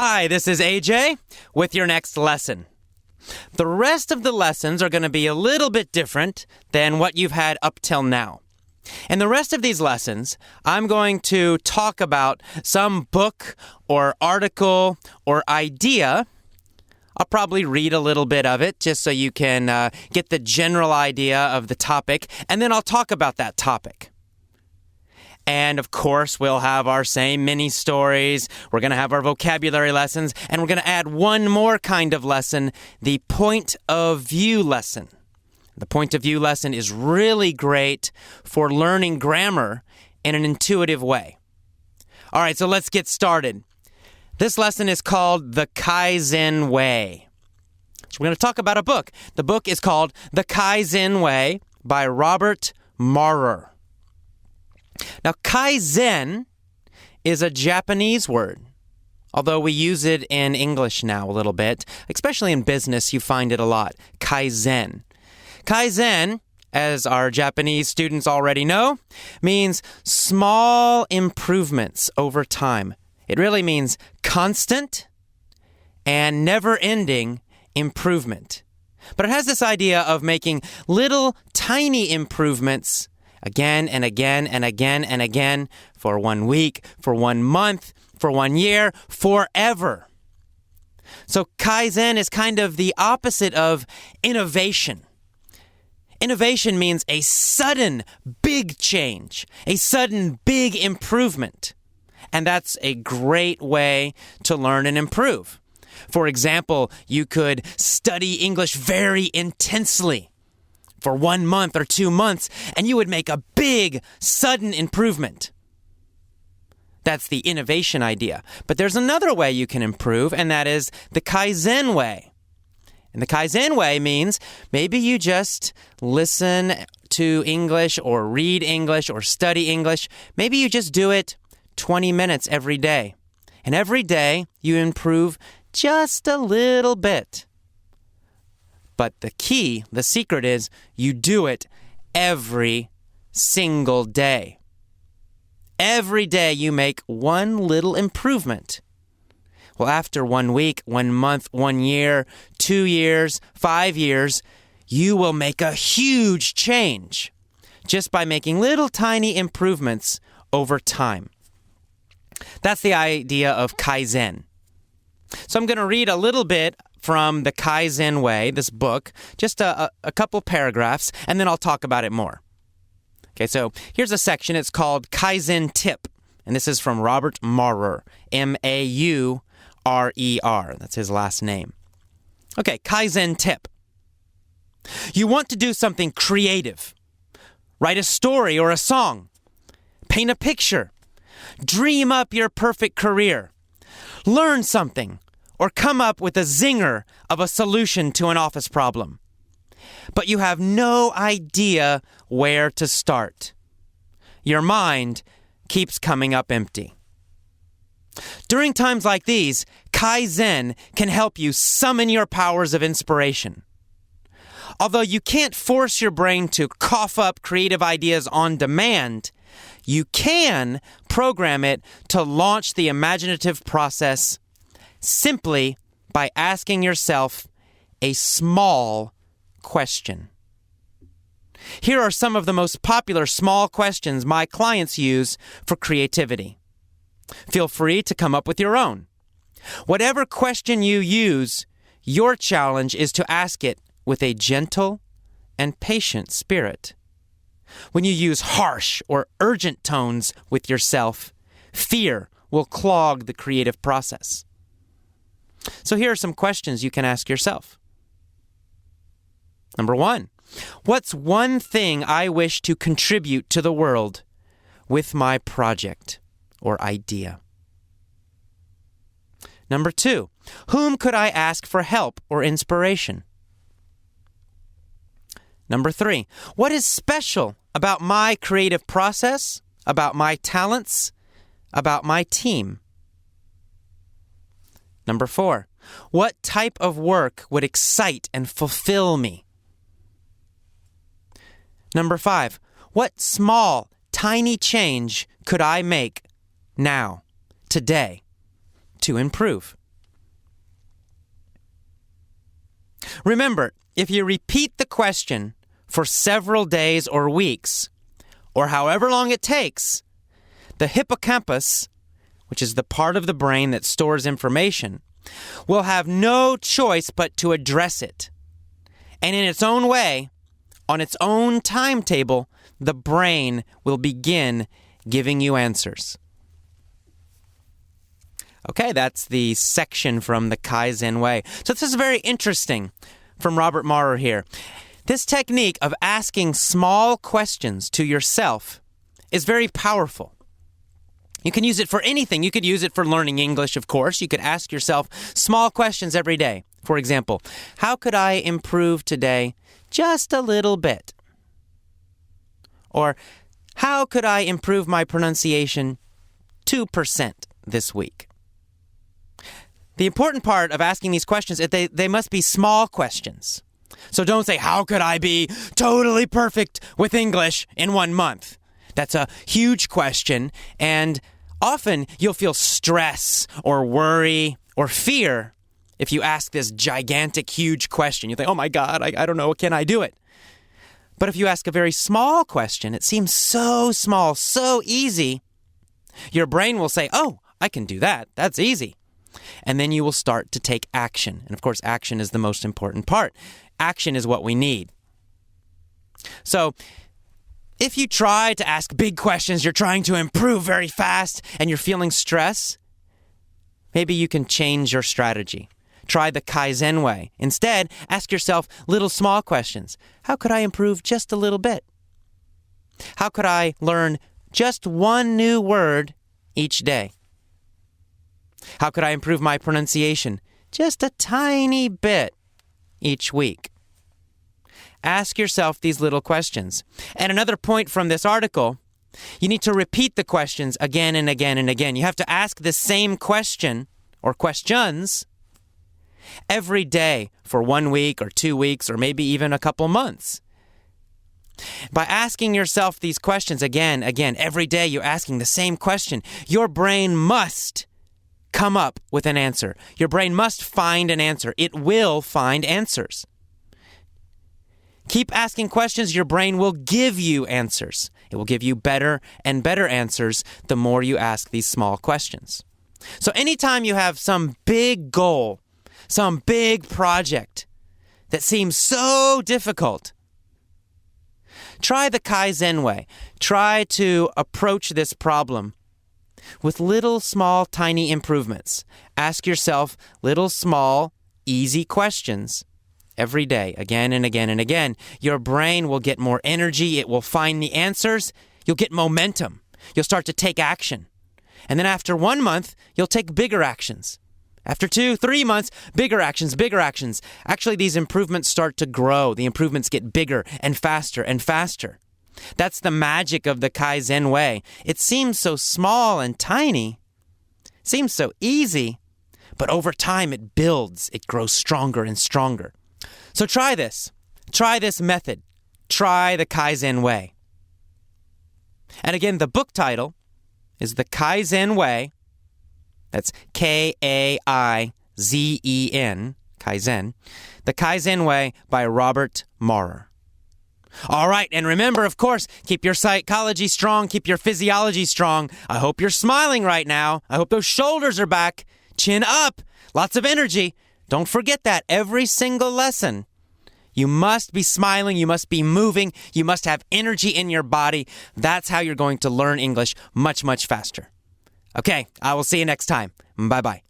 Hi, this is AJ with your next lesson. The rest of the lessons are going to be a little bit different than what you've had up till now. In the rest of these lessons, I'm going to talk about some book or article or idea. I'll probably read a little bit of it just so you can get the general idea of the topic, and then I'll talk about that topic. And of course, we'll have our same mini stories. We're going to have our vocabulary lessons, and we're going to add one more kind of lesson, the point of view lesson. The point of view lesson is really great for learning grammar in an intuitive way. All right, so let's get started. This lesson is called The Kaizen Way. So we're going to talk about a book. The book is called The Kaizen Way by Robert Maurer. Now, Kaizen is a Japanese word, although we use it in English now a little bit. Especially in business, you find it a lot. Kaizen. Kaizen, as our Japanese students already know, means small improvements over time. It really means constant and never-ending improvement. But it has this idea of making little tiny improvements again and again and again and again for 1 week, for 1 month, for 1 year, forever. So Kaizen is kind of the opposite of innovation. Innovation means a sudden big change, a sudden big improvement. And that's a great way to learn and improve. For example, you could study English very intensely for 1 month or 2 months, and you would make a big, sudden improvement. That's the innovation idea. But there's another way you can improve, and that is the Kaizen way. And the Kaizen way means maybe you just listen to English or read English or study English. Maybe you just do it 20 minutes every day. And every day you improve just a little bit. But the key, the secret is you do it every single day. Every day you make one little improvement. Well, after 1 week, 1 month, 1 year, 2 years, 5 years, you will make a huge change just by making little tiny improvements over time. That's the idea of Kaizen. So I'm going to read a little bit from The Kaizen Way, this book, just a couple paragraphs, and then I'll talk about it more. Okay, so here's a section. It's called Kaizen Tip, and this is from Robert Maurer, Maurer. That's his last name. Okay, Kaizen Tip. You want to do something creative. Write a story or a song. Paint a picture. Dream up your perfect career. Learn something or come up with a zinger of a solution to an office problem. But you have no idea where to start. Your mind keeps coming up empty. During times like these, Kaizen can help you summon your powers of inspiration. Although you can't force your brain to cough up creative ideas on demand, you can program it to launch the imaginative process simply by asking yourself a small question. Here are some of the most popular small questions my clients use for creativity. Feel free to come up with your own. Whatever question you use, your challenge is to ask it with a gentle and patient spirit. When you use harsh or urgent tones with yourself, fear will clog the creative process. So here are some questions you can ask yourself. Number 1, what's one thing I wish to contribute to the world with my project or idea? Number 2, whom could I ask for help or inspiration? Number 3, what is special about my creative process, about my talents, about my team? Number 4, what type of work would excite and fulfill me? Number 5, what small, tiny change could I make now, today, to improve? Remember, if you repeat the question for several days or weeks, or however long it takes, the hippocampus, which is the part of the brain that stores information, will have no choice but to address it. And in its own way, on its own timetable, the brain will begin giving you answers. Okay, that's the section from the Kaizen Way. So this is very interesting from Robert Maurer here. This technique of asking small questions to yourself is very powerful. You can use it for anything. You could use it for learning English, of course. You could ask yourself small questions every day. For example, how could I improve today just a little bit? Or how could I improve my pronunciation 2% this week? The important part of asking these questions is they must be small questions. So don't say, how could I be totally perfect with English in 1 month? That's a huge question, and often you'll feel stress or worry or fear if you ask this gigantic, huge question. You think, oh my God, I don't know, can I do it? But if you ask a very small question, it seems so small, so easy, your brain will say, oh, I can do that. That's easy. And then you will start to take action. And of course, action is the most important part. Action is what we need. So, if you try to ask big questions, you're trying to improve very fast, and you're feeling stress, maybe you can change your strategy. Try the Kaizen way. Instead, ask yourself little small questions. How could I improve just a little bit? How could I learn just one new word each day? How could I improve my pronunciation just a tiny bit each week? Ask yourself these little questions. And another point from this article, you need to repeat the questions again and again and again. You have to ask the same question or questions every day for 1 week or 2 weeks or maybe even a couple months. By asking yourself these questions again, every day you're asking the same question, your brain must come up with an answer. Your brain must find an answer. It will find answers. Keep asking questions, your brain will give you answers. It will give you better and better answers the more you ask these small questions. So anytime you have some big goal, some big project that seems so difficult, try the Kaizen way. Try to approach this problem with little, small, tiny improvements. Ask yourself little, small, easy questions every day, again and again and again. Your brain will get more energy. It will find the answers. You'll get momentum. You'll start to take action. And then after 1 month, you'll take bigger actions. After 2, 3 months, bigger actions, bigger actions. Actually, these improvements start to grow. The improvements get bigger and faster and faster. That's the magic of the Kaizen way. It seems so small and tiny, seems so easy, but over time it builds. It grows stronger and stronger. So try this. Try this method. Try the Kaizen way. And again, the book title is The Kaizen Way. That's Kaizen, Kaizen. The Kaizen Way by Robert Maurer. All right, and remember, of course, keep your psychology strong, keep your physiology strong. I hope you're smiling right now. I hope those shoulders are back. Chin up. Lots of energy. Don't forget that every single lesson. You must be smiling. You must be moving. You must have energy in your body. That's how you're going to learn English much, much faster. Okay, I will see you next time. Bye-bye.